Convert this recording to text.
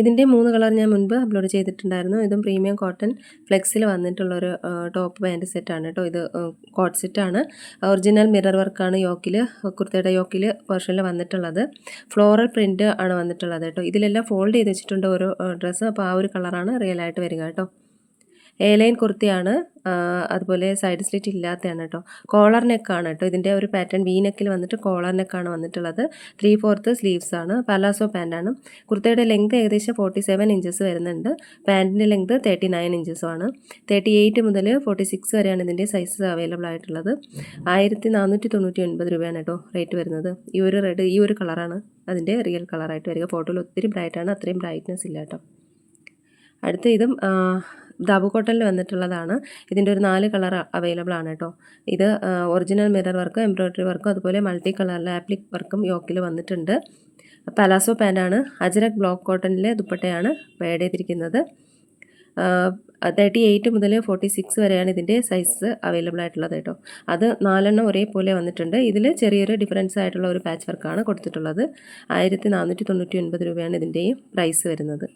ഇതിൻ്റെ 3 കളർ ഞാൻ മുൻപ് അപ്ലോഡ് ചെയ്തിട്ടുണ്ടായിരുന്നു. ഇതും പ്രീമിയം കോട്ടൺ ഫ്ലെക്സിൽ വന്നിട്ടുള്ളൊരു ടോപ്പ് പാൻറ് സെറ്റാണ് കേട്ടോ. ഇത് കോട്ട് സെറ്റാണ്. ഒറിജിനൽ മിറർ വർക്കാണ് യോക്കിൽ, കുർത്തയുടെ യോക്കിൽ പോർഷനിൽ വന്നിട്ടുള്ളത്. ഫ്ലോറൽ പ്രിൻറ്റ് ആണ് വന്നിട്ടുള്ളത് കേട്ടോ. ഇതിലെല്ലാം ഫോൾഡ് ചെയ്ത് വെച്ചിട്ടുണ്ട് ഓരോ ഡ്രസ്സ്. അപ്പോൾ ആ ഒരു കളറാണ് റിയൽ ആയിട്ട് വരിക കേട്ടോ. എ ലൈൻ കുർത്തിയാണ്, അതുപോലെ സൈഡ് സ്ലിറ്റ് ഇല്ലാത്തതാണ് കേട്ടോ. കോളർ നെക്കാണ് കേട്ടോ. ഇതിൻ്റെ ഒരു പാറ്റേൺ വി നെക്കിൽ വന്നിട്ട് കോളർ നെക്കാണ് വന്നിട്ടുള്ളത്. 3/4 സ്ലീവ്സ് ആണ്. പലാസോ പാൻറ്റാണ്. കുർത്തയുടെ ലെങ്ത് ഏകദേശം 47 ഇഞ്ചസ് വരുന്നുണ്ട്. പാൻറ്റിൻ്റെ ലെങ്ത് 39 ഇഞ്ചസും ആണ്. 38 മുതൽ 46 വരെയാണ് ഇതിൻ്റെ സൈസസ് അവൈലബിൾ ആയിട്ടുള്ളത്. 1499 രൂപയാണ് കേട്ടോ റേറ്റ് വരുന്നത്. ഈ ഒരു റെഡ്, ഈ ഒരു കളറാണ് അതിൻ്റെ റിയൽ കളറായിട്ട് വരിക. ഫോട്ടോയിൽ ഒത്തിരി ബ്രൈറ്റാണ്, അത്രയും ബ്രൈറ്റ്നെസ് ഇല്ല കേട്ടോ. അടുത്ത ഇതും ദാബു കോട്ടണിൽ വന്നിട്ടുള്ളതാണ്. ഇതിൻ്റെ ഒരു 4 കളർ അവൈലബിൾ ആണ് കേട്ടോ. ഇത് ഒറിജിനൽ മിറർ വർക്ക്, എംബ്രോയ്ഡറി വർക്കും അതുപോലെ മൾട്ടി കളറിലെ ആപ്ലിക് വർക്കും യോക്കിൽ വന്നിട്ടുണ്ട്. പലാസോ പാൻറ്റാണ്. അജ്രക് ബ്ലോക്ക് കോട്ടണിലെ ദുപ്പട്ടയാണ് ആഡ് ചെയ്തിരിക്കുന്നത്. 38 മുതൽ 46 വരെയാണ് ഇതിൻ്റെ സൈസ് അവൈലബിൾ ആയിട്ടുള്ളത് കേട്ടോ. അത് 4 ഒരേപോലെ വന്നിട്ടുണ്ട്. ഇതിൽ ചെറിയൊരു ഡിഫറൻസ് ആയിട്ടുള്ള ഒരു പാച്ച് വർക്കാണ് കൊടുത്തിട്ടുള്ളത്. 1499 രൂപയാണ് ഇതിൻ്റെയും പ്രൈസ് വരുന്നത്.